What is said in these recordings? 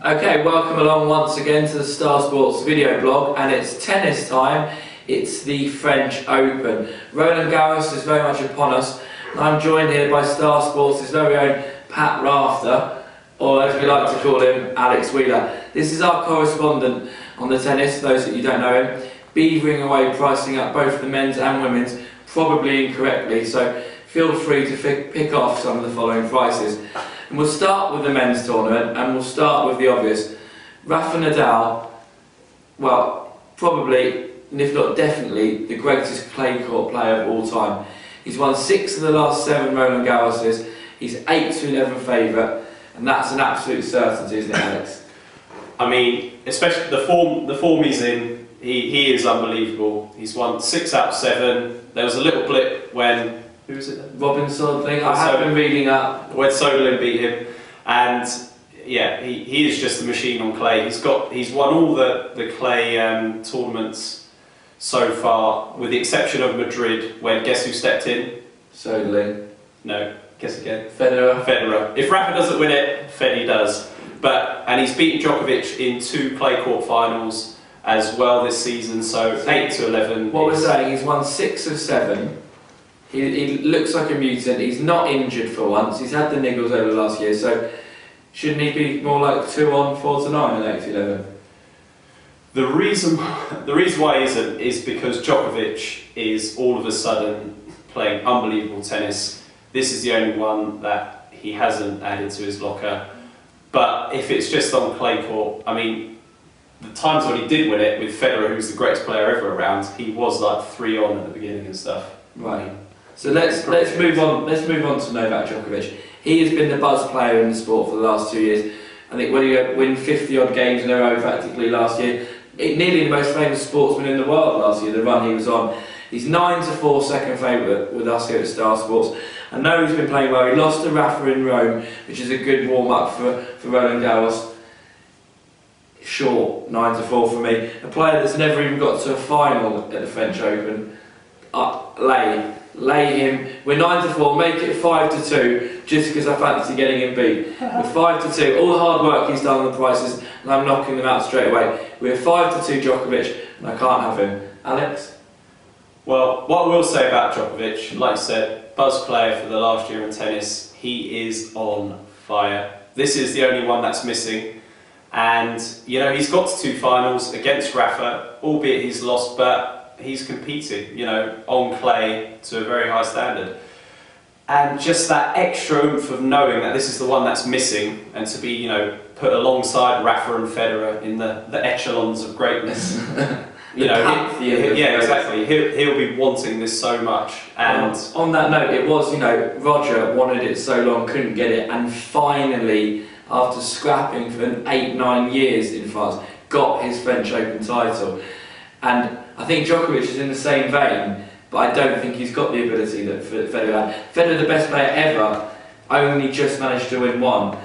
Okay, welcome along once again to the Star Sports video blog, and it's tennis time. It's the French Open. Roland Garros is very much upon us, and I'm joined here by Star Sports' very own Pat Rafter, or as we like to call him, Alex Wheeler. This is our correspondent on the tennis, those that you don't know him, beavering away pricing up both the men's and women's, probably incorrectly, so feel free to pick off some of the following prices. And we'll start with the men's tournament, and we'll start with the obvious. Rafael Nadal, well, probably, and if not definitely, the greatest clay court player of all time. He's won 6 of the last 7 Roland Garroses. He's 8-11 favourite, and that's an absolute certainty, isn't it, Alex? I mean, especially the form he's in, he is unbelievable. He's won 6 out of 7. There was a little blip when, who was it then? Robinson thing, I have been reading up. When Roland beat him, and yeah, he is just a machine on clay. He's won all the clay tournaments so far, with the exception of Madrid, when guess who stepped in? Soderling. No, guess again. Federer. If Rafa doesn't win it, Federer does. And he's beaten Djokovic in 2 clay court finals as well this season, so 8-11. What we're saying, he's won 6 of 7. He looks like a mutant. He's not injured for once. He's had the niggles over the last year, so shouldn't he be more like 2-on, 4-9 and 8-11? The reason why he isn't is because Djokovic is all of a sudden playing unbelievable tennis. This is the only one that he hasn't added to his locker. But if it's just on clay court, I mean, the times when he did win it with Federer, who's the greatest player ever around, he was like 3-on at the beginning and stuff. Right. So let's move on. Let's move on to Novak Djokovic. He has been the buzz player in the sport for the last 2 years. I think when you win 50 odd games in a row practically last year, nearly the most famous sportsman in the world last year, the run he was on. He's 9-4 second favourite with us here at Star Sports. I know he's been playing well. He lost to Rafa in Rome, which is a good warm up for Roland Garros. Short, 9-4 for me. A player that's never even got to a final at the French Open. Lay him. We're 9-4, make it 5-2, just because I fancy getting him beat. We're 5-2. All the hard work he's done on the prices, and I'm knocking them out straight away. We're 5-2 Djokovic, and I can't have him. Alex? Well, what I will say about Djokovic, like I said, buzz player for the last year in tennis, he is on fire. This is the only one that's missing, and you know, he's got to 2 finals against Rafa, albeit he's lost, but he's competing, you know, on clay to a very high standard. And just that extra oomph of knowing that this is the one that's missing, and to be, you know, put alongside Rafa and Federer in the echelons of greatness. You know, yeah, exactly. He'll be wanting this so much. And on that note, it was, you know, Roger wanted it so long, couldn't get it, and finally, after scrapping for 8-9 years in France, got his French Open title. And I think Djokovic is in the same vein, but I don't think he's got the ability that Federer had. Federer, the best player ever, only just managed to win 1.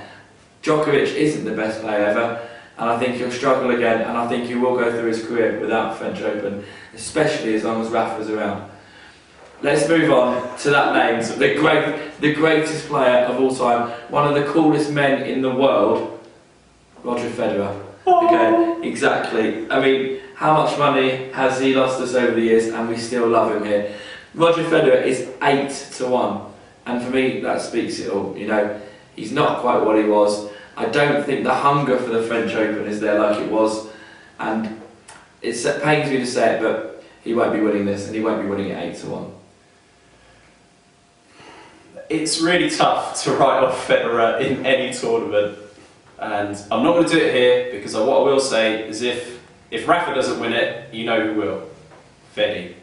Djokovic isn't the best player ever, and I think he'll struggle again, and I think he will go through his career without French Open, especially as long as Rafa's around. Let's move on to that name, the greatest player of all time, one of the coolest men in the world, Roger Federer. Okay, exactly. I mean, how much money has he lost us over the years, and we still love him here. Roger Federer is 8-1, and for me that speaks it all. You know, he's not quite what he was. I don't think the hunger for the French Open is there like it was, and it pains me to say it, but he won't be winning this, and he won't be winning it 8-1. it's really tough to write off Federer in any tournament. And I'm not going to do it here, because what I will say is if Rafa doesn't win it, you know who will. Federer.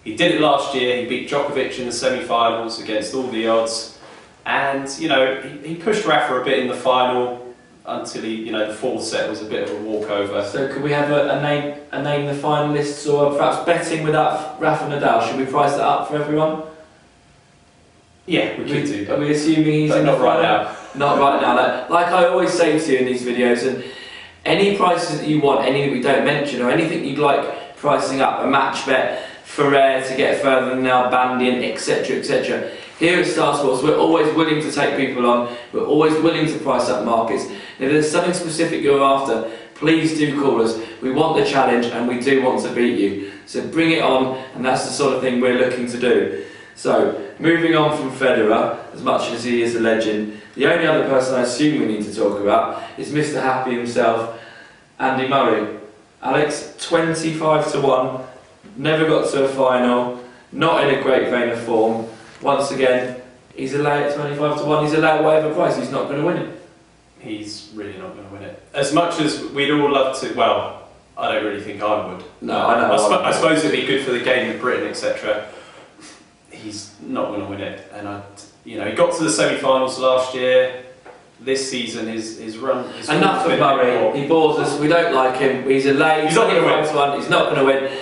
He did it last year. He beat Djokovic in the semi-finals against all the odds, and you know he pushed Rafa a bit in the final until the fourth set was a bit of a walkover. So could we have a name the finalists, or perhaps betting without Rafa Nadal? Should we price that up for everyone? Yeah, we could do. Are we assuming he's in the final? Not right now. Not right now. Like I always say to you in these videos, and any prices that you want, any that we don't mention, or anything you'd like pricing up, a match bet, Federer to get further than Albanian, etc., etc. Here at Star Sports, we're always willing to take people on, we're always willing to price up markets. If there's something specific you're after, please do call us. We want the challenge and we do want to beat you. So bring it on, and that's the sort of thing we're looking to do. So, moving on from Federer, as much as he is a legend, the only other person I assume we need to talk about is Mr. Happy himself, Andy Murray. Alex, 25 to 1, never got to a final, not in a great vein of form. Once again, he's allowed at 25 to 1, he's allowed whatever price, he's not going to win it. He's really not going to win it. As much as we'd all love to, well, I don't really think I would. No, I know. I suppose it'd be good for the game in Britain, etc. He's not going to win it. And he got to the semi-finals last year. This season, his run. Enough of Murray. He bores us. We don't like him. He's a late. He's not going to win. He's not going to win.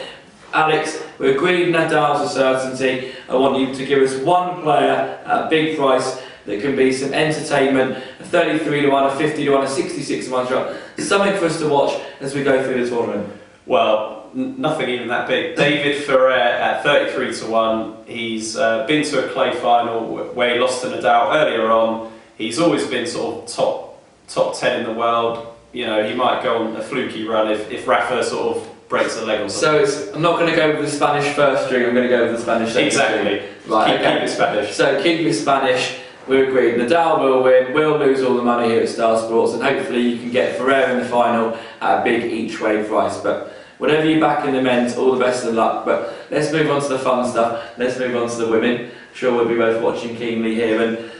Alex, we agreed Nadal's a certainty. I want you to give us one player at a big price that can be some entertainment, a 33 to 1, a 50 to 1, a 66 to 1 shot. Something for us to watch as we go through the tournament. Well, nothing even that big. David Ferrer at 33 to 1. He's been to a clay final where he lost to Nadal earlier on. He's always been sort of top 10 in the world. You know, he might go on a fluky run if Rafa sort of breaks a leg or something. So I'm not going to go with the Spanish first string, I'm going to go with the Spanish second Exactly. string. Right, keep it Spanish. So keep it Spanish. We agreed. Nadal will win, we'll lose all the money here at Star Sports, and hopefully you can get Ferrer in the final at a big each-way price. But whatever you back in the men's, all the best of luck. But let's move on to the fun stuff. Let's move on to the women. I'm sure we'll be both watching keenly here. And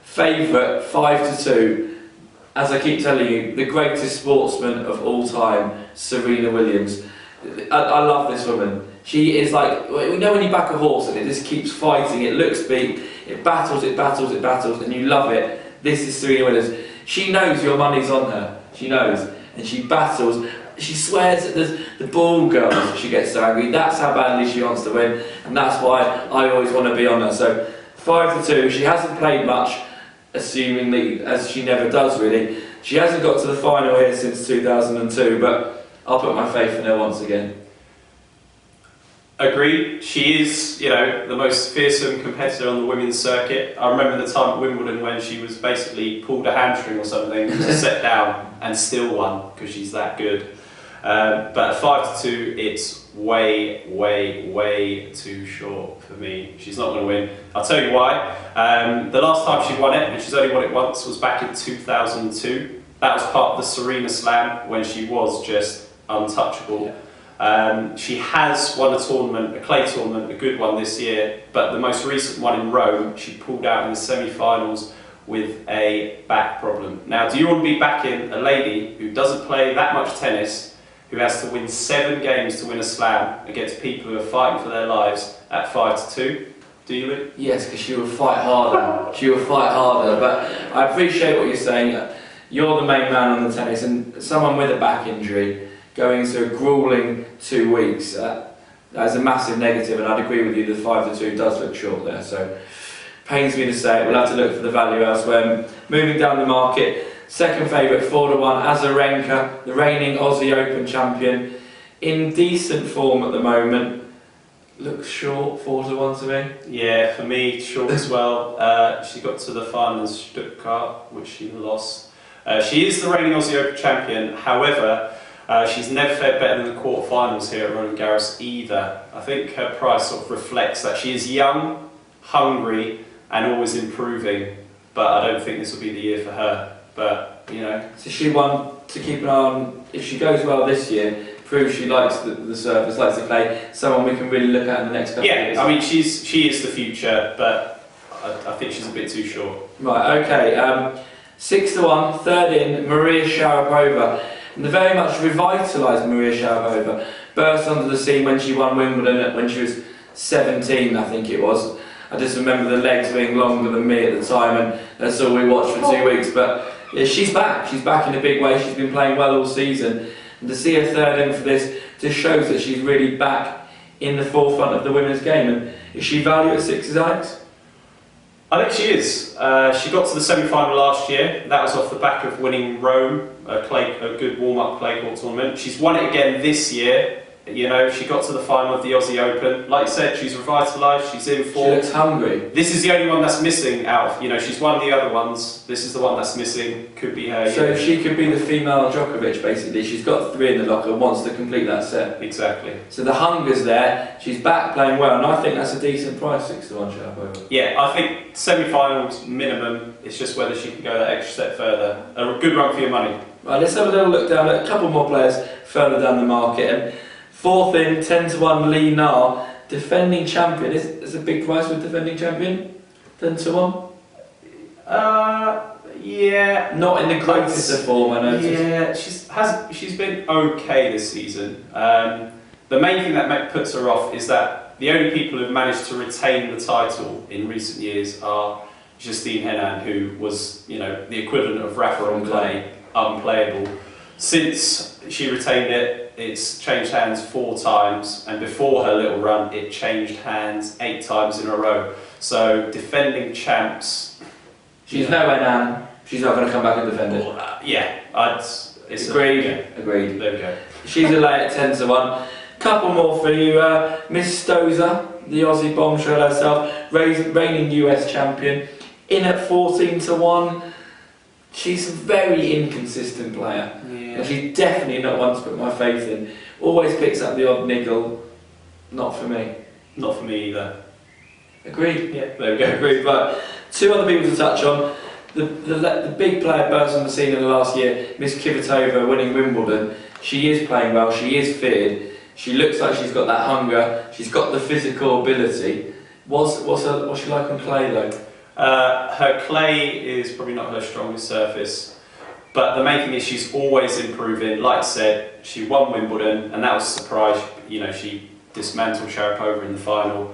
favourite 5 to 2. As I keep telling you, the greatest sportsman of all time, Serena Williams. I love this woman. She is like, we know when you back a horse and it just keeps fighting, it looks big, it battles, and you love it. This is Serena Williams. She knows your money's on her. She knows. And she battles. She swears at the ball girls. She gets so angry. That's how badly she wants to win. And that's why I always want to be on her. So 5 to 2. She hasn't played much, assumingly, as she never does really. She hasn't got to the final here since 2002, but I'll put my faith in her once again. Agreed. She is, the most fearsome competitor on the women's circuit. I remember the time at Wimbledon when she was basically pulled a hamstring or something, set down, and still won because she's that good. But at 5 to 2, it's way, way, way too short for me. She's not going to win. I'll tell you why. The last time she won it, and she's only won it once, was back in 2002. That was part of the Serena Slam when she was just untouchable. Yeah. She has won a tournament, a clay tournament, a good one this year, but the most recent one in Rome, she pulled out in the semi-finals with a back problem. Now, do you want to be backing a lady who doesn't play that much tennis, who has to win 7 games to win a slam against people who are fighting for their lives at 5 to 2? Do you, Luke? Yes, because she will fight harder. She will fight harder, but I appreciate what you're saying. You're the main man on the tennis, and someone with a back injury going into a gruelling 2 weeks, that is a massive negative, and I'd agree with you, the 5 to 2 does look short there, so pains me to say it, we'll have to look for the value elsewhere. Moving down the market, second favourite 4 to 1, Azarenka, the reigning Aussie Open champion, in decent form at the moment. Looks short, 4 to 1 to me. Yeah, for me, short as well. She got to the final in Stuttgart, which she lost. She is the reigning Aussie Open champion, however, she's never fared better than the quarterfinals here at Roland Garros either. I think her price sort of reflects that she is young, hungry, and always improving. But I don't think this will be the year for her. But so she won to keep an eye on. If she goes well this year, proves she likes the surface, likes to play. Someone we can really look at in the next couple of years. I mean she is the future, but I think she's a bit too short. Right. Okay. 6 to 1, third in, Maria Sharapova. And the very much revitalised Maria Sharapova burst onto the scene when she won Wimbledon when she was 17, I think it was. I just remember the legs being longer than me at the time, and that's all we watched for 2 weeks. But yeah, she's back in a big way. She's been playing well all season, and to see her third in for this just shows that she's really back in the forefront of the women's game. And is she valued at 6, Alex? I think she is. She got to the semi-final last year. That was off the back of winning Rome, a good warm-up clay court tournament. She's won it again this year. You know, she got to the final of the Aussie Open. Like you said, she's revitalised, she's in form. She looks hungry. This is the only one that's missing out of, you know, she's won the other ones. This is the one that's missing. Could be her. So she could be the female Djokovic, basically. She's got 3 in the locker, wants to complete that set. Exactly. So the hunger's there, she's back playing well, and I think that's a decent price, 6-1 Sharapova. Yeah, I think semi-finals minimum. It's just whether she can go that extra step further. A good run for your money. Right, let's have a little look down at a couple more players further down the market. And 4th in, 10-1 Li Na, defending champion. Is a big price for defending champion? 10-1? Yeah. Not in the greatest of form, I noticed. Yeah, she's been okay this season. The main thing that puts her off is that the only people who've managed to retain the title in recent years are Justine Henin, who was, you know, the equivalent of Rafa on clay, unplayable. Since she retained it, it's changed hands 4 times, and before her little run, it changed hands 8 times in a row. So defending champs. She's no Henin. She's not going to come back and defend it. Yeah, it's agreed. Agreed. There we go. She's a lay at 10-1. Couple more for you. Miss Stosur, the Aussie bombshell herself, reigning US champion, in at 14-1. She's a very inconsistent player. Yeah. She's definitely not one to put my faith in. Always picks up the odd niggle. Not for me. Not for me either. Agreed? Yeah. There we go, agreed. But 2 other people to touch on. The big player burst on the scene in the last year, Miss Kvitova winning Wimbledon. She is playing well, she is feared. She looks like she's got that hunger, she's got the physical ability. What's she like on clay though? Her clay is probably not her strongest surface, but the main thing is she's always improving. Like I said, she won Wimbledon, and that was a surprise. You know, she dismantled Sharapova in the final.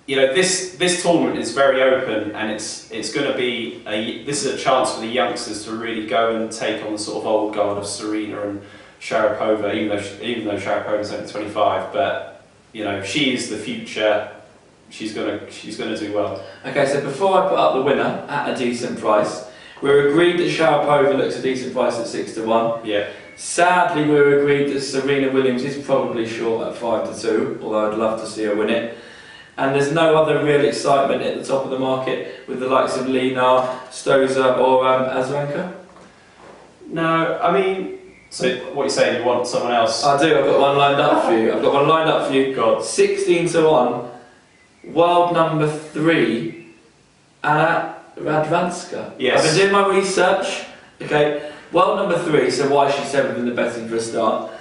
You know, this tournament is very open, and it's going to be this is a chance for the youngsters to really go and take on the sort of old guard of Serena and Sharapova, even though Sharapova's only 25. But you know, she is the future. She's gonna do well. Okay, so before I put up the winner at a decent price, we're agreed that Sharapova looks a decent price at 6-1. Yeah. Sadly, we're agreed that Serena Williams is probably short at 5-2, although I'd love to see her win it. And there's no other real excitement at the top of the market with the likes of Li Na, Stosur or Radwanska? No, I mean, so what you're saying, you want someone else? I do, I've got one lined up for you. God. 16-1, world number 3, Anna Radwanska. Yes. I've been doing my research. Okay, world number 3, so why is she 7th in the betting for a start?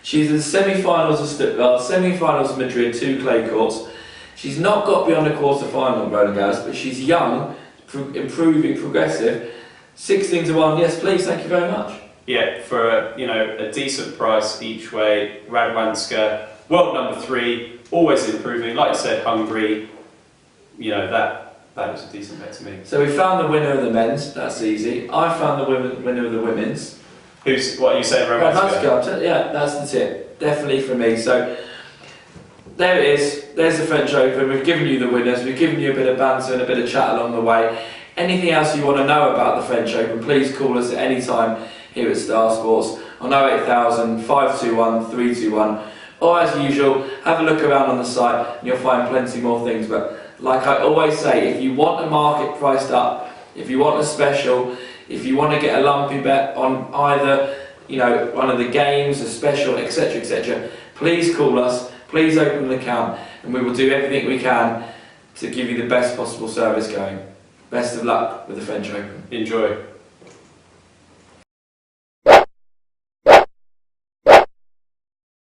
She's in the semi-finals of Stuttgart, semi-finals of Madrid, 2 clay courts. She's not got beyond a quarter-final, Roland Garros, but she's young, improving, progressive. 16-1, yes please, thank you very much. Yeah, for a decent price each way. Radwanska, world number 3, always improving. Like I said, hungry. You know, that was a decent bet to me. So we found the winner of the men's, that's easy. I found the winner of the women's. What are you saying, Radwanska? Yeah, that's the tip. Definitely for me. So there it is. There's the French Open. We've given you the winners. We've given you a bit of banter and a bit of chat along the way. Anything else you want to know about the French Open, please call us at any time here at Star Sports on 08000 521 321. Or as usual, have a look around on the site and you'll find plenty more things. But like I always say, if you want a market priced up, if you want a special, if you want to get a lumpy bet on either, one of the games, a special, etc., etc., please call us. Please open an account and we will do everything we can to give you the best possible service going. Best of luck with the French Open. Enjoy.